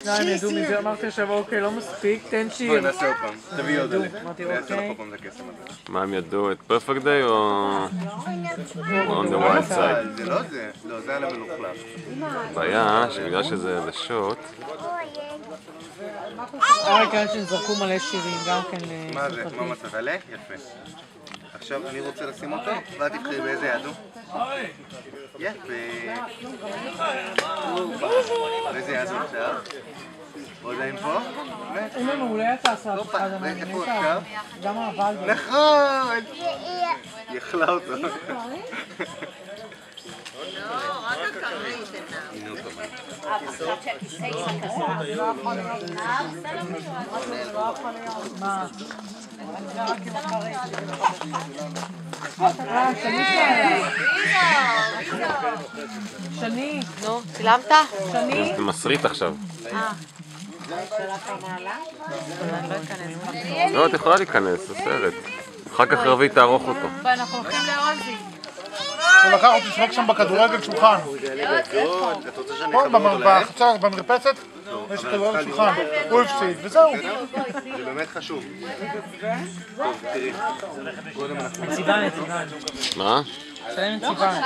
הם ידעו מזה, אמרתי עכשיו אוקיי, לא מספיק, תן שיר. בואי נעשה עוד פעם, תביאי עוד עלי. אמרתי נעשה לך אוקיי. עוד פעם את הקסם הזה. מה הם ידעו? את פרפקט דיי או on the wild side? זה לא זה, לא, זה על המלוכלך. הבעיה שבגלל שזה שוט. כאן שזרקו מלא שירים, גם כן מה זה? מה מצאת? עלה? יפה. עכשיו אני רוצה לשים אותו, ואת תבחרי באיזה יד הוא. יפה. באיזה יד הוא עכשיו? עוד להם פה? הוא מעולה אתה עשה את אחד איפה עכשיו? גם אבל נכון! היא אכלה אותו. שני, נו, צילמת? שני. זה מסריט עכשיו. לא, את יכולה להיכנס לסרט. אחר כך רבי תערוך אותו. ואנחנו הולכים לעוזי. הוא לקח אותי לשחק שם בכדורגל שולחן. פה במרפסת יש כדורגל שולחן. הוא הפסיד וזהו. זה באמת חשוב. טוב, תראי. נציבה. מה? שלם נציבה.